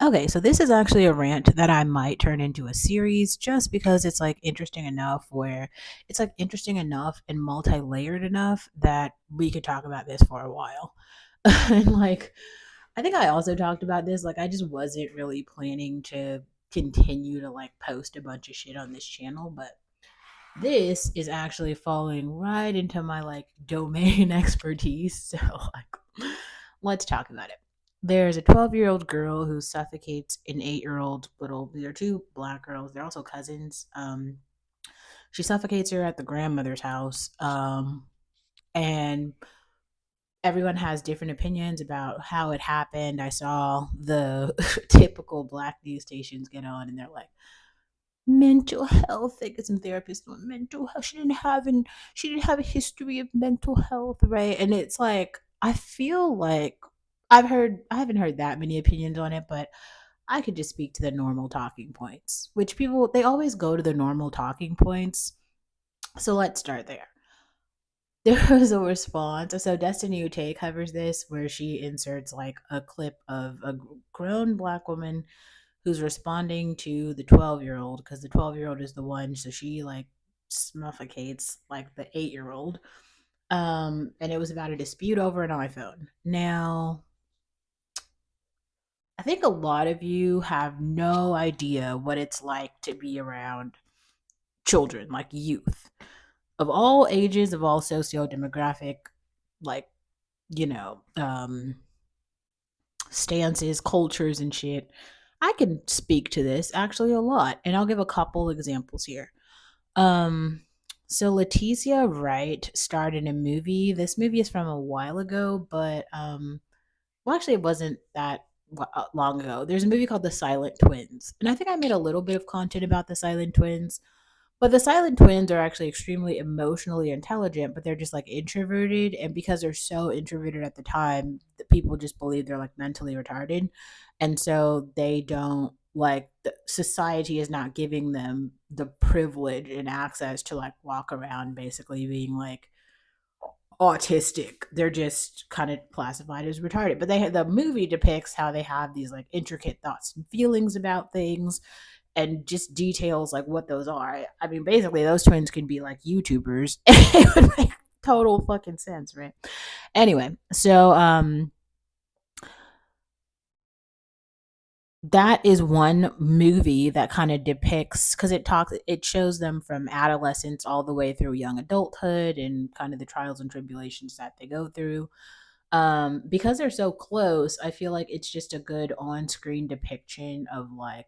Okay, so this is actually a rant that I might turn into a series just because it's like interesting enough where it's like interesting enough and multi-layered enough that we could talk about this for a while. And like I think I also talked about this like I just wasn't really planning to continue to like post a bunch of shit on this channel, but this is actually falling right into my like domain expertise. So like let's talk about it. There's a 12-year-old girl who suffocates an 8-year-old little, these are two black girls. They're also cousins. She suffocates her at the grandmother's house. And everyone has different opinions about how it happened. I saw the typical black news stations get on and they're like, mental health. They get some therapists on mental health. She didn't have a history of mental health, right? And it's like I feel like I haven't heard that many opinions on it, but I could just speak to the normal talking points, which people they always go to the normal talking points. So let's start there. There was a response. So Destiny Uche covers this where she inserts like a clip of a grown black woman who's responding to the 12-year-old because the 12-year-old is the one. So she like suffocates like the 8-year-old. And it was about a dispute over an iPhone. Now, I think a lot of you have no idea what it's like to be around children, like youth of all ages, of all socio-demographic, like you know, stances, cultures, and shit. I can speak to this actually a lot, and I'll give a couple examples here. Um, so Leticia Wright starred in a movie. This movie is from a while ago, but well, actually, it wasn't that long ago. There's a movie called The Silent Twins, and I think I made a little bit of content about the Silent Twins. But the silent twins are actually extremely emotionally intelligent, but they're just like introverted. And because they're so introverted at the time, the people just believe they're like mentally retarded. And so they don't like society is not giving them the privilege and access to like walk around basically being like autistic. They're just kind of classified as retarded. But the movie depicts how they have these like intricate thoughts and feelings about things and just details like what those are. I mean, basically, those twins could be like YouTubers. It would make total fucking sense, right? Anyway, so that is one movie that kind of depicts because it shows them from adolescence all the way through young adulthood and kind of the trials and tribulations that they go through. Because they're so close, I feel like it's just a good on-screen depiction of like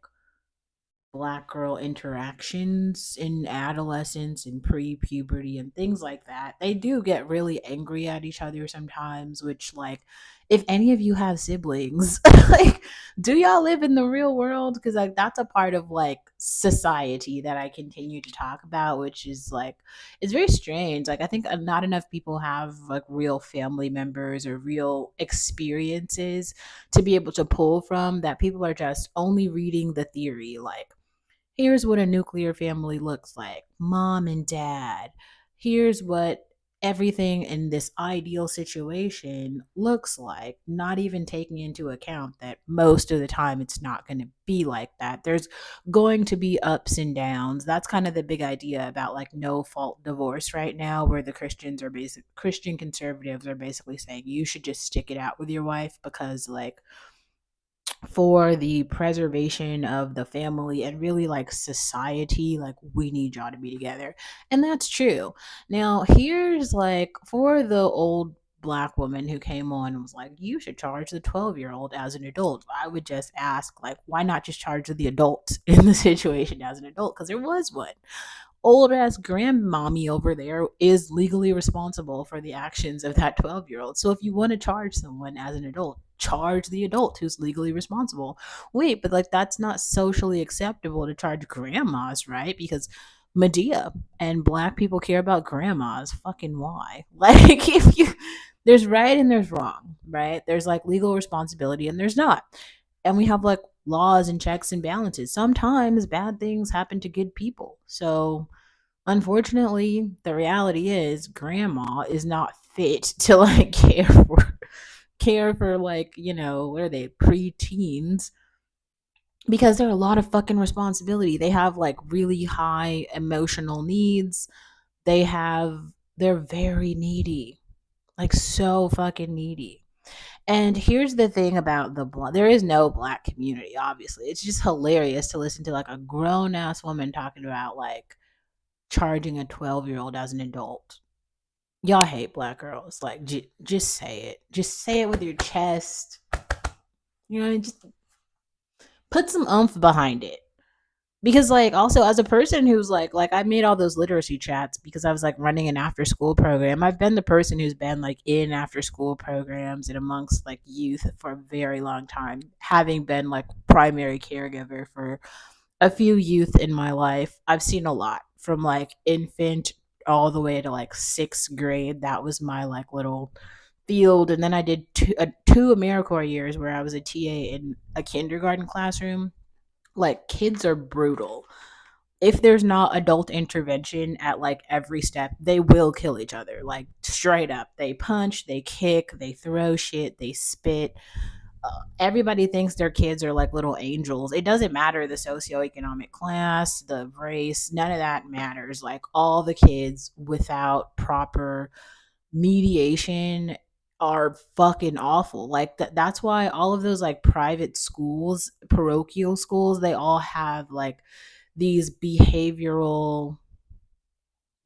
black girl interactions in adolescence and pre-puberty and things like that. They do get really angry at each other sometimes, which like if any of you have siblings, like do y'all live in the real world? Because like that's a part of like society that I continue to talk about, which is like it's very strange. Like I think not enough people have like real family members or real experiences to be able to pull from that people are just only reading the theory like here's what a nuclear family looks like mom and dad. Here's what everything in this ideal situation looks like, not even taking into account that most of the time it's not going to be like that. There's going to be ups and downs. That's kind of the big idea about like no fault divorce right now, where the Christian conservatives are basically saying you should just stick it out with your wife because like for the preservation of the family and really like society, like we need y'all to be together. And that's true. Now, here's like for the old black woman who came on and was like, you should charge the 12-year-old as an adult. I would just ask, like, why not just charge the adult in the situation as an adult? Because there was one old ass grandmommy over there is legally responsible for the actions of that 12-year-old. So if you want to charge someone as an adult, charge the adult who's legally responsible. Wait, but like that's not socially acceptable to charge grandmas, right? Because Medea and black people care about grandmas. Fucking why? Like if you there's right and there's wrong, right? There's like legal responsibility and there's not. And we have like laws and checks and balances. Sometimes bad things happen to good people. So unfortunately, the reality is grandma is not fit to like care for like, what are they, preteens. because they're a lot of fucking responsibility. They have like really high emotional needs. They have they're very needy. Like so fucking needy. And here's the thing about there is no black community, obviously. It's just hilarious to listen to like a grown ass woman talking about like charging a 12-year-old as an adult. Y'all hate black girls. Like, just say it. Just say it with your chest. You know, just put some oomph behind it. Because like also as a person who's like I made all those literacy chats because I was like running an after school program. I've been the person who's been like in after school programs and amongst like youth for a very long time, having been like primary caregiver for a few youth in my life. I've seen a lot from like infant all the way to like 6th grade. That was my like little field. And then I did two AmeriCorps years where I was a TA in a kindergarten classroom. Like kids are brutal. If there's not adult intervention at like every step, they will kill each other. Like straight up. They punch, they kick, they throw shit, they spit. Everybody thinks their kids are like little angels. It doesn't matter the socioeconomic class, the race, none of that matters. Like all the kids without proper mediation are fucking awful. Like that's why all of those like private schools, parochial schools, they all have like these behavioral,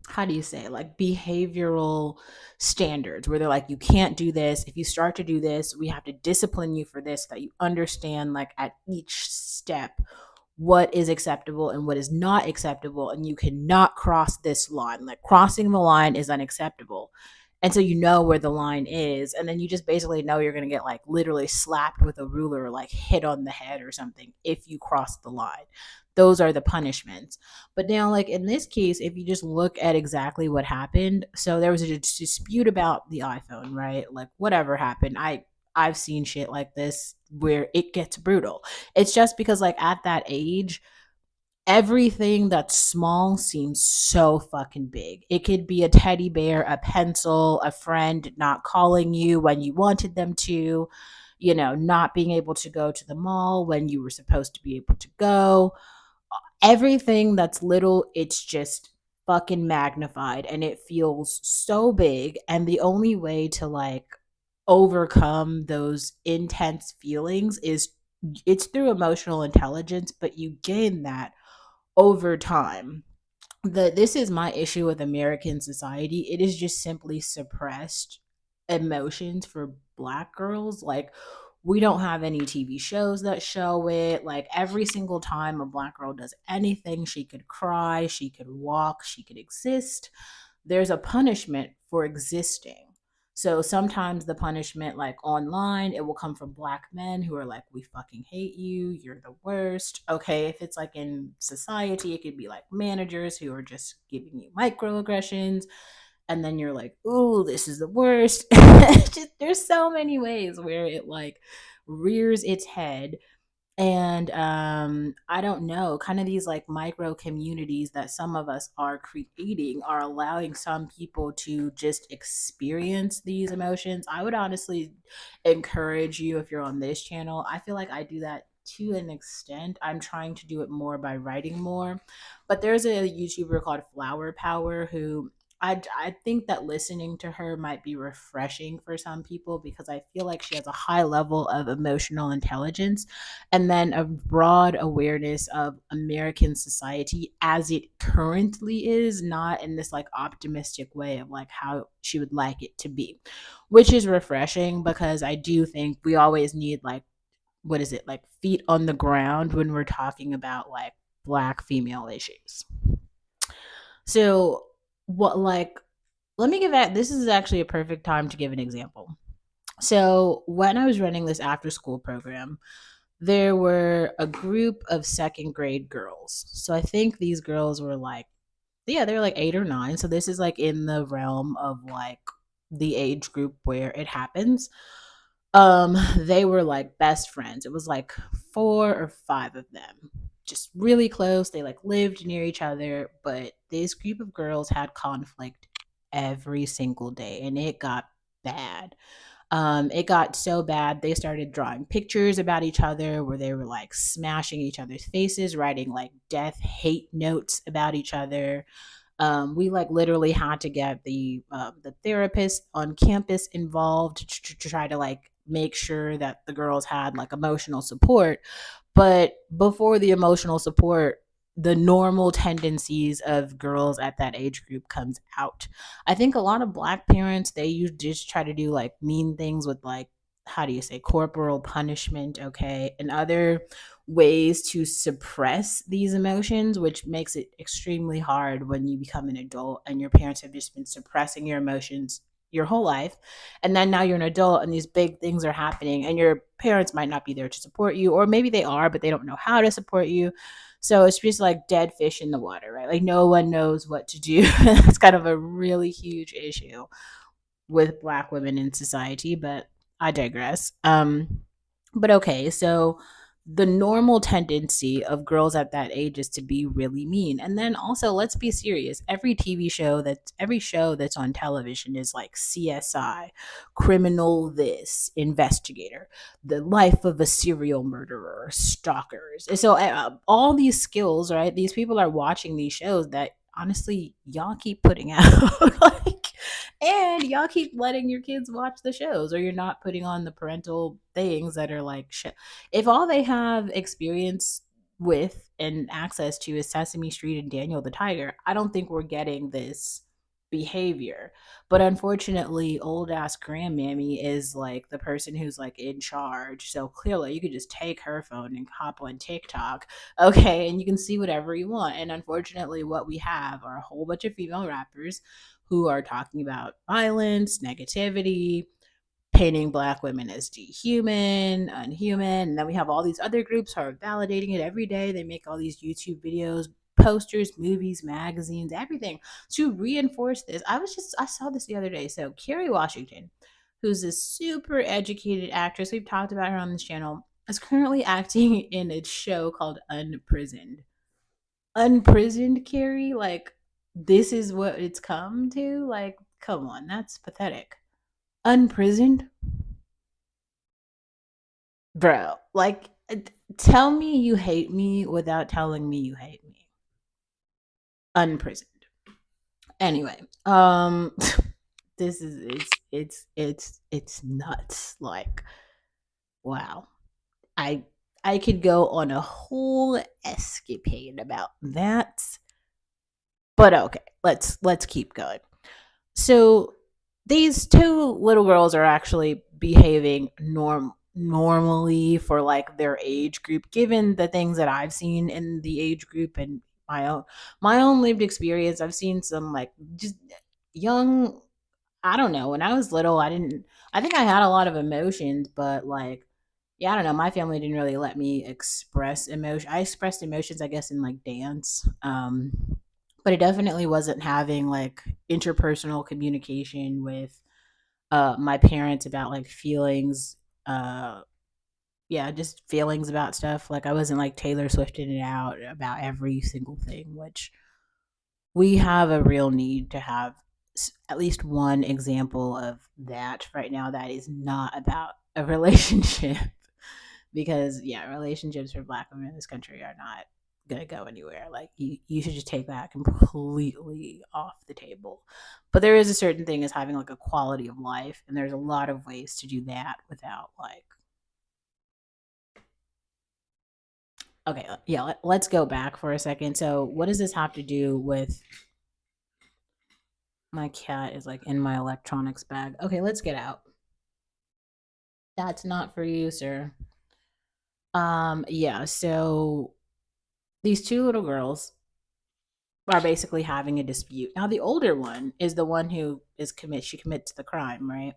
how do you say, like behavioral standards where they're like, you can't do this. If you start to do this, we have to discipline you for this, so that you understand like at each step what is acceptable and what is not acceptable, and you cannot cross this line. Like crossing the line is unacceptable. And so you know where the line is, and then you just basically know you're going to get like literally slapped with a ruler or like hit on the head or something if you cross the line. Those are the punishments. But now, like in this case, if you just look at exactly what happened, so there was a dispute about the iPhone, right? Like whatever happened, I've seen shit like this where it gets brutal. It's just because like at that age, everything that's small seems so fucking big. It could be a teddy bear, a pencil, a friend not calling you when you wanted them to, not being able to go to the mall when you were supposed to be able to go. Everything that's little, it's just fucking magnified and it feels so big. And the only way to like overcome those intense feelings is it's through emotional intelligence, but you gain that over time. This is my issue with American society. It is just simply suppressed emotions for black girls. Like we don't have any TV shows that show it. Like every single time a black girl does anything, she could cry, she could walk, she could exist. There's a punishment for existing. So sometimes the punishment, like online, it will come from black men who are like, we fucking hate you. You're the worst. Okay. If it's like in society, it could be like managers who are just giving you microaggressions. And then you're like, ooh, this is the worst. Just, there's so many ways where it like rears its head. And I don't know, kind of these like micro communities that some of us are creating are allowing some people to just experience these emotions. I would honestly encourage you, if you're on this channel, I feel like I do that to an extent. I'm trying to do it more by writing more, but there's a YouTuber called Flower Power who I think that listening to her might be refreshing for some people because I feel like she has a high level of emotional intelligence and then a broad awareness of American society as it currently is, not in this like optimistic way of like how she would like it to be, which is refreshing because I do think we always need like, what is it, like feet on the ground when we're talking about like black female issues. So, what like, let me give that, this is actually a perfect time to give an example. So, when I was running this after school program, there were a group of 2nd grade girls. So I think these girls were like, yeah, they're like 8 or 9. So this is like in the realm of like the age group where it happens. They were like best friends. It was like 4 or 5 of them, just really close. They like lived near each other, but this group of girls had conflict every single day and it got bad. It got so bad they started drawing pictures about each other where they were like smashing each other's faces, writing like death hate notes about each other. We like literally had to get the therapist on campus involved to try to like make sure that the girls had like emotional support. But before the emotional support, the normal tendencies of girls at that age group comes out. I think a lot of black parents, they just try to do like mean things with like, how do you say, corporal punishment, okay, and other ways to suppress these emotions, which makes it extremely hard when you become an adult and your parents have just been suppressing your emotions your whole life. And then now you're an adult and these big things are happening and your parents might not be there to support you, or maybe they are, but they don't know how to support you. So it's just like dead fish in the water, right? Like no one knows what to do. It's kind of a really huge issue with black women in society, but I digress. But okay, so the normal tendency of girls at that age is to be really mean. And then also, let's be serious. Every show that's on television is like CSI, criminal this, investigator, the life of a serial murderer, stalkers. And so all these skills, right? These people are watching these shows that honestly y'all keep putting out like, and y'all keep letting your kids watch the shows, or you're not putting on the parental things that are like shit. If all they have experience with and access to is Sesame Street and Daniel the Tiger, I don't think we're getting this behavior. But unfortunately, old ass grandmammy is like the person who's like in charge. So clearly, you could just take her phone and hop on TikTok, okay, and you can see whatever you want. And unfortunately, what we have are a whole bunch of female rappers who are talking about violence, negativity, painting black women as dehuman, unhuman. And then we have all these other groups who are validating it every day. They make all these YouTube videos, posters, movies, magazines, everything to reinforce this. I saw this the other day. So Kerry Washington, who's a super educated actress, we've talked about her on this channel, is currently acting in a show called Unprisoned. Unprisoned, Carrie? Like, this is what it's come to? Like, come on, that's pathetic. Unprisoned? Bro, like, tell me you hate me without telling me you hate me. Unprisoned. Anyway, this is it's nuts. Like, wow. I I could go on a whole escapade about that. But okay, let's keep going. So these two little girls are actually behaving normally for like their age group, given the things that I've seen in the age group and my own my own lived experience. I've seen some like just young, I don't know, when I was little, I think I had a lot of emotions, but like, yeah, I don't know, my family didn't really let me express emotion. I expressed emotions, I guess, in like dance. But it definitely wasn't having like interpersonal communication with my parents about like feelings, uh yeah, just feelings about stuff. Like I wasn't like Taylor Swifting it out about every single thing, which we have a real need to have at least one example of that right now that is not about a relationship. Because yeah, relationships for black women in this country are not gonna go anywhere. Like you should just take that completely off the table. But there is a certain thing as having like a quality of life, and there's a lot of ways to do that without like, okay, yeah, let's go back for a second. So what does this have to do with, my cat is like in my electronics bag. Okay, let's get out. That's not for you, sir. Yeah, so these two little girls are basically having a dispute. Now the older one is the one who she commits the crime, right?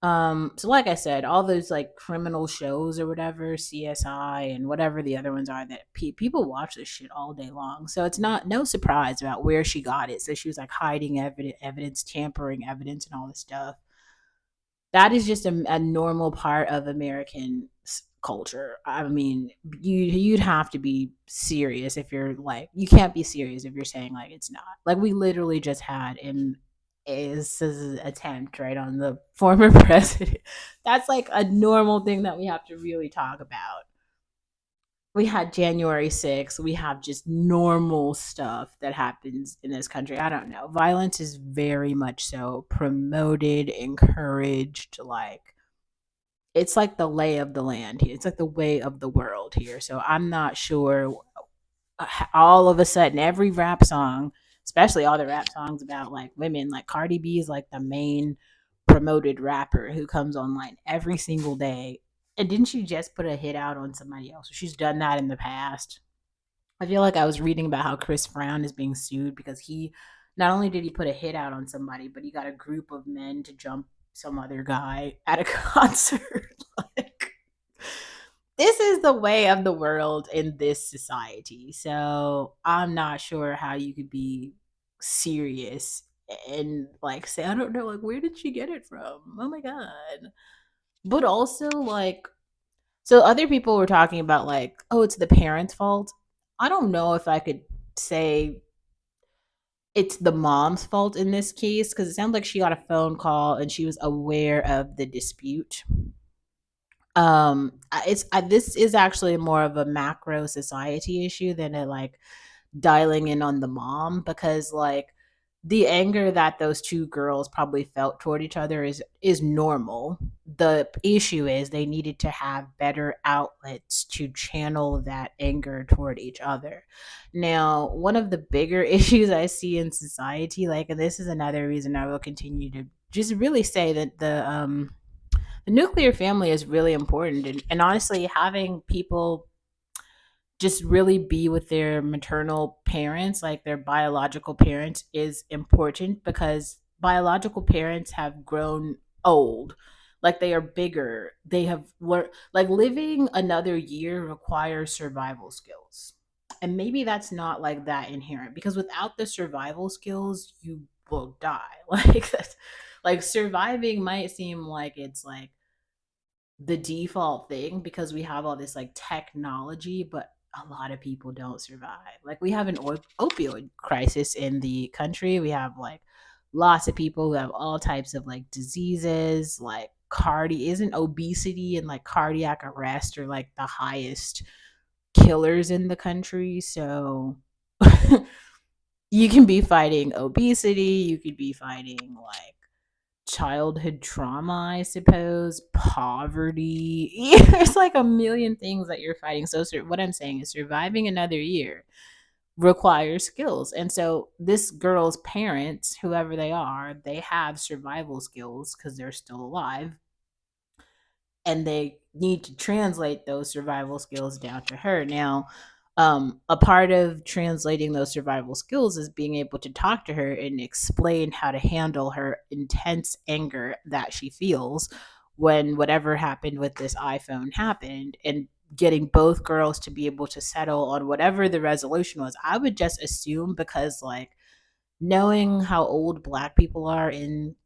So like I said, all those like criminal shows or whatever, CSI and whatever the other ones are, that people watch this shit all day long. So it's not no surprise about where she got it. So she was like hiding evidence, tampering evidence, and all this stuff. That is just a normal part of American culture. I mean, you'd have to be serious if you're like, you can't be serious if you're saying like it's not. Like we literally just had in is an attempt right on the former president. That's like a normal thing that we have to really talk about. We had January 6th. We have just normal stuff that happens in this country. I don't know. Violence is very much so promoted, encouraged. Like, it's like the lay of the land here. It's like the way of the world here. So I'm not sure all of a sudden every rap song, especially all the rap songs about like women, like Cardi B is like the main promoted rapper who comes online every single day. And didn't she just put a hit out on somebody else? She's done that in the past. I feel like I was reading about how Chris Brown is being sued because he not only did he put a hit out on somebody, but he got a group of men to jump some other guy at a concert. Like, this is the way of the world in this society. So I'm not sure how you could be serious and like say, I don't know, like, where did she get it from? Oh my God. But also, like, so other people were talking about, like, oh, it's the parents' fault. I don't know if I could say it's the mom's fault in this case because it sounds like she got a phone call and she was aware of the dispute. This is actually more of a macro society issue than a like dialing in on the mom because like the anger that those two girls probably felt toward each other is normal. The issue is they needed to have better outlets to channel that anger toward each other. Now, one of the bigger issues I see in society, like, and this is another reason I will continue to just really say that the nuclear family is really important, and honestly having people just really be with their maternal parents, like their biological parents, is important because biological parents have grown old. Like, they are bigger. They have learned, like, living another year requires survival skills. And maybe that's not like that inherent because without the survival skills, you will die. Like, that's like surviving might seem like it's like the default thing because we have all this like technology, but a lot of people don't survive. Like, we have an opioid crisis in the country. We have like lots of people who have all types of like diseases, like isn't obesity and like cardiac arrest are like the highest killers in the country. So you can be fighting obesity, you could be fighting like childhood trauma, I suppose, poverty. There's like a million things that you're fighting. So, what I'm saying is, surviving another year requires skills. And so, this girl's parents, whoever they are, they have survival skills because they're still alive and they need to translate those survival skills down to her. Now, a part of translating those survival skills is being able to talk to her and explain how to handle her intense anger that she feels when whatever happened with this iPhone happened, and getting both girls to be able to settle on whatever the resolution was. I would just assume because, like, knowing how old black people are in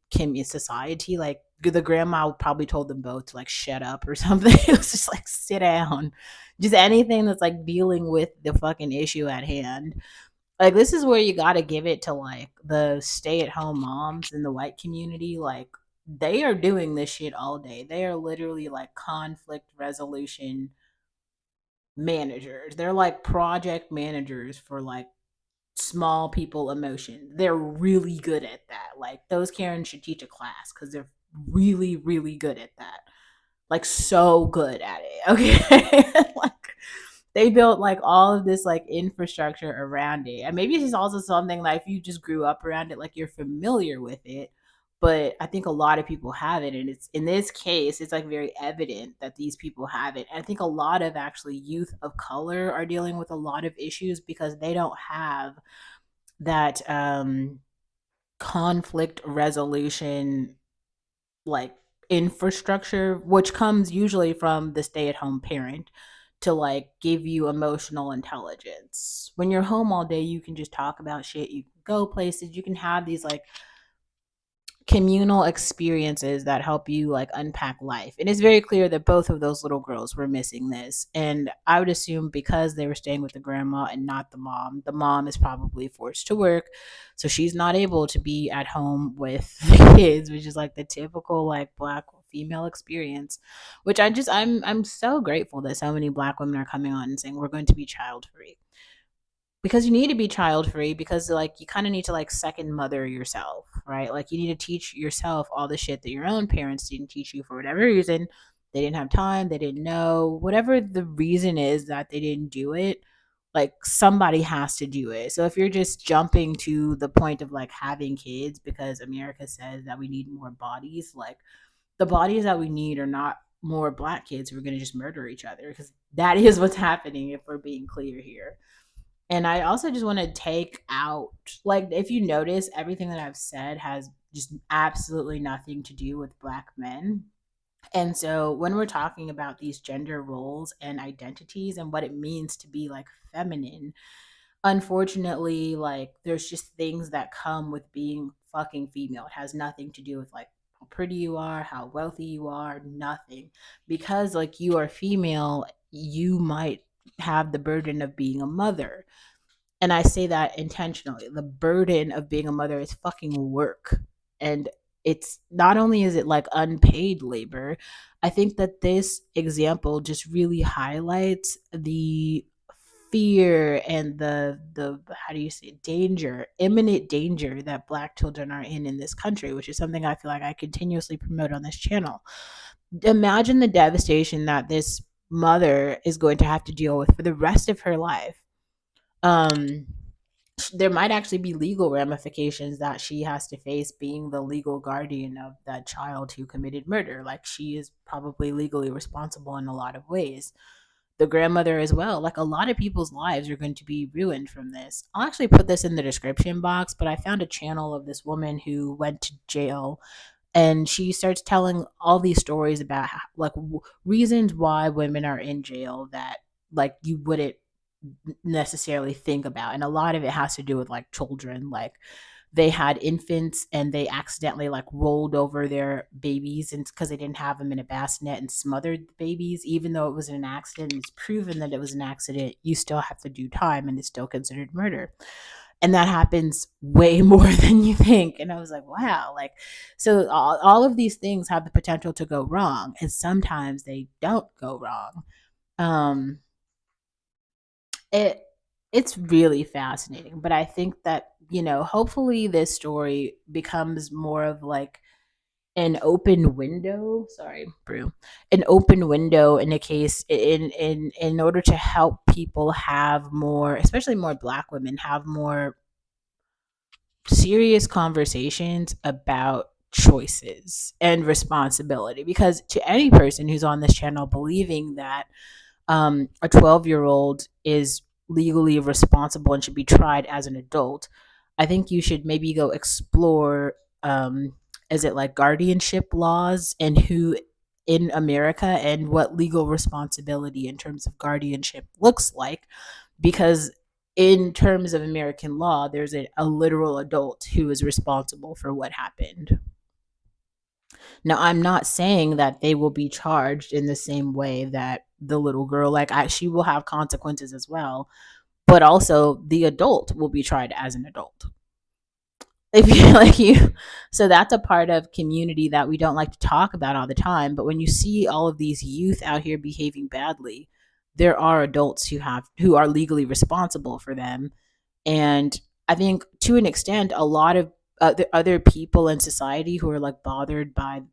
society, like the grandma probably told them both to like shut up or something. It was just like sit down. Just anything that's like dealing with the fucking issue at hand. Like, this is where you gotta give it to like the stay-at-home moms in the white community. Like, they are doing this shit all day. They are literally like conflict resolution managers. They're like project managers for like small people emotion. They're really good at that. Like, those Karens should teach a class because they're really, really good at that. Like, so good at it. Okay. Like, they built like all of this like infrastructure around it. And maybe it's also something like if you just grew up around it, like you're familiar with it. But I think a lot of people have it. And it's in this case, it's like very evident that these people have it. And I think a lot of actually youth of color are dealing with a lot of issues because they don't have that conflict resolution like infrastructure, which comes usually from the stay-at-home parent to like give you emotional intelligence. When you're home all day, you can just talk about shit, you can go places, you can have these like communal experiences that help you like unpack life. And it's very clear that both of those little girls were missing this. And I would assume because they were staying with the grandma and not the mom is probably forced to work. So she's not able to be at home with the kids, which is like the typical like black female experience, which I'm so grateful that so many black women are coming on and saying we're going to be child free, because you need to be child free, because like you kind of need to like second mother yourself, right? Like you need to teach yourself all the shit that your own parents didn't teach you for whatever reason. They didn't have time, they didn't know, whatever the reason is that they didn't do it. Like somebody has to do it. So if you're just jumping to the point of like having kids because America says that we need more bodies, like the bodies that we need are not more black kids who are going to just murder each other, because that is what's happening if we're being clear here. And I also just want to take out, like, if you notice, everything that I've said has just absolutely nothing to do with black men. And so when we're talking about these gender roles and identities and what it means to be like feminine, unfortunately, like, there's just things that come with being fucking female. It has nothing to do with like how pretty you are, how wealthy you are, nothing. Because like you are female, you might have the burden of being a mother, and I say that intentionally. The burden of being a mother is fucking work. And it's not only is it like unpaid labor, I think that this example just really highlights the fear and the how do you say, danger, imminent danger that black children are in this country, which is something I feel like I continuously promote on this channel. Imagine the devastation that this mother is going to have to deal with for the rest of her life. um there might actually be legal ramifications that she has to face being the legal guardian of that child who committed murder. Like she is probably legally responsible in a lot of ways. The grandmother as well. Like a lot of people's lives are going to be ruined from this. I'll actually put this in the description box, but I found a channel of this woman who went to jail, and she starts telling all these stories about like reasons why women are in jail that like you wouldn't necessarily think about. And a lot of it has to do with like children. Like they had infants and they accidentally like rolled over their babies, and because they didn't have them in a bassinet, and smothered the babies, even though it was an accident. It's proven that it was an accident, you still have to do time and it's still considered murder. And that happens way more than you think. And I was like, wow, like, so all of these things have the potential to go wrong, and sometimes they don't go wrong. um it it's really fascinating, but I think that, hopefully this story becomes more of like an open window, sorry brew, an open window in a case in order to help people have more, especially more black women, have more serious conversations about choices and responsibility. Because to any person who's on this channel believing that a 12-year-old is legally responsible and should be tried as an adult, I think you should maybe go explore, is it like guardianship laws and who in America and what legal responsibility in terms of guardianship looks like. Because in terms of American law, there's a literal adult who is responsible for what happened. Now, I'm not saying that they will be charged in the same way that the little girl, like she will have consequences as well, but also the adult will be tried as an adult. If you like you, so that's a part of community that we don't like to talk about all the time. But when you see all of these youth out here behaving badly, there are adults who are legally responsible for them. And I think to an extent, a lot of other people in society who are like bothered by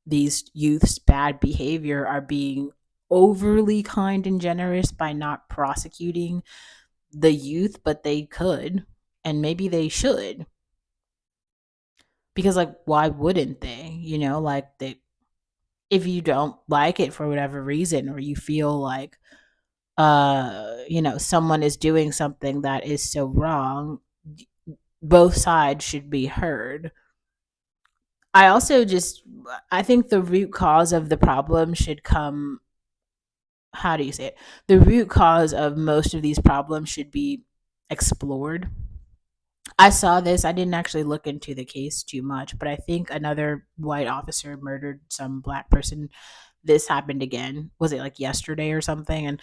these youth's bad behavior are being overly kind and generous by not prosecuting the youth, but they could, and maybe they should. Because like why wouldn't they? Like they, if you don't like it for whatever reason, or you feel like someone is doing something that is so wrong, both sides should be heard. I also just, I think the root cause of the problem should come, how do you say it? The root cause of most of these problems should be explored. I saw this. I didn't actually look into the case too much, but I think another white officer murdered some black person. This happened again. Was it like yesterday or something? And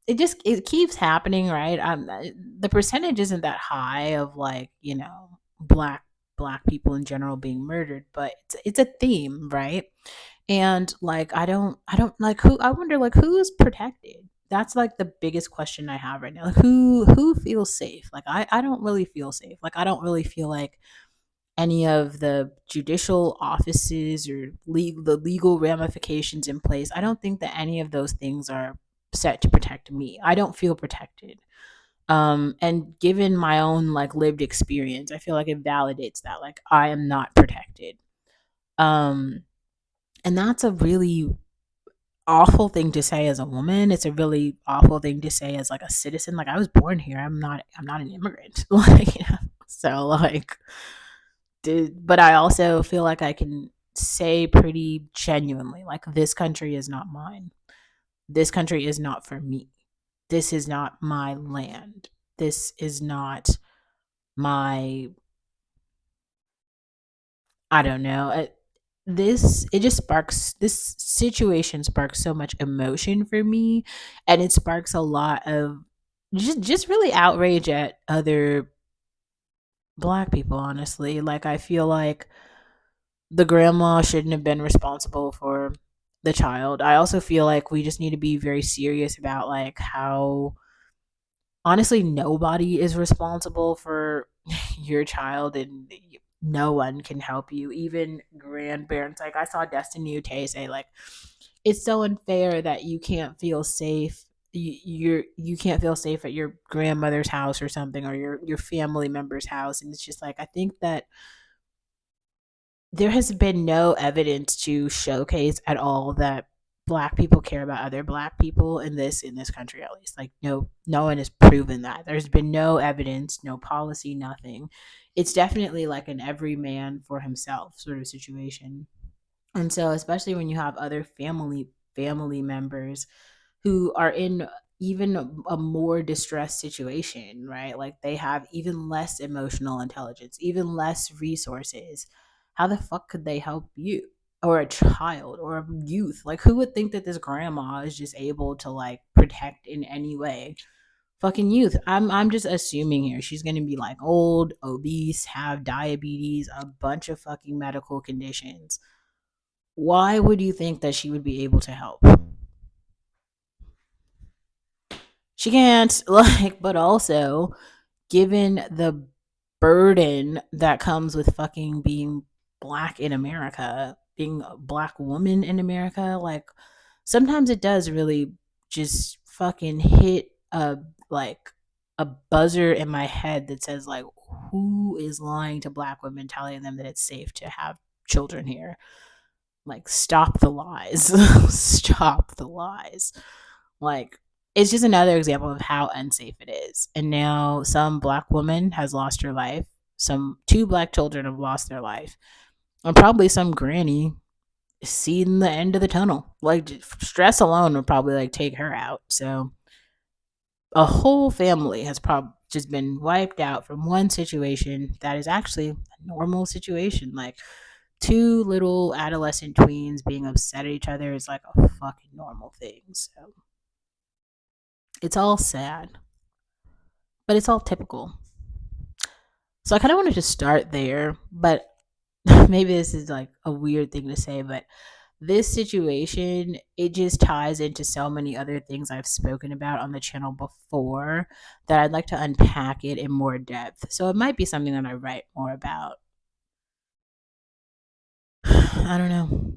it keeps happening, right? The percentage isn't that high of, like, black people in general being murdered, but it's a theme, right? And like I don't like who I wonder, like, who's protected. That's like the biggest question I have right now. Like, who feels safe? Like I don't really feel safe. Like I don't really feel like any of the judicial offices or the legal ramifications in place. I don't think that any of those things are set to protect me. I don't feel protected. And given my own like lived experience, I feel like it validates that, like, I am not protected. Um and that's a really awful thing to say as a woman. It's a really awful thing to say as like a citizen. Like, I was born here. I'm not an immigrant. Like, so like but I also feel like I can say pretty genuinely, like, this country is not mine. This country is not for me. This is not my land. This is not my, I don't know. This situation sparks so much emotion for me, and it sparks a lot of just really outrage at other black people, honestly. Like, I feel like the grandma shouldn't have been responsible for the child. I also feel like we just need to be very serious about, like, how honestly nobody is responsible for your child, and no one can help you, even grandparents. Like, I saw Destiny Ute say, like, it's so unfair that you can't feel safe. You can't feel safe at your grandmother's house or something, or your family member's house. And it's just like, I think that there has been no evidence to showcase at all that black people care about other black people in this country, at least. Like, no one has proven that. There's been no evidence, no policy, nothing. It's definitely like an every man for himself sort of situation. And so, especially when you have other family members who are in even a more distressed situation, right? Like, they have even less emotional intelligence, even less resources. How the fuck could they help you, or a child, or a youth? Like, who would think that this grandma is just able to, like, protect in any way? Fucking youth. I'm just assuming here she's gonna be like old, obese, have diabetes, a bunch of fucking medical conditions. Why would you think that she would be able to help? She can't. Like, but also, given the burden that comes with fucking being black in America, being a black woman in America, like, sometimes it does really just fucking hit a, like, a buzzer in my head that says, like, who is lying to black women, telling them that it's safe to have children here? Like, stop the lies. Stop the lies. Like, it's just another example of how unsafe it is. And now some black woman has lost her life. Some two black children have lost their life. And probably some granny is seeing the end of the tunnel. Like, stress alone would probably, like, take her out. So a whole family has probably just been wiped out from one situation that is actually a normal situation. Like, two little adolescent tweens being upset at each other is like a fucking normal thing. So it's all sad, but it's all typical. So I kind of wanted to start there, but maybe this is like a weird thing to say, but this situation, it just ties into so many other things I've spoken about on the channel before, that I'd like to unpack it in more depth. So it might be something that I write more about. I don't know.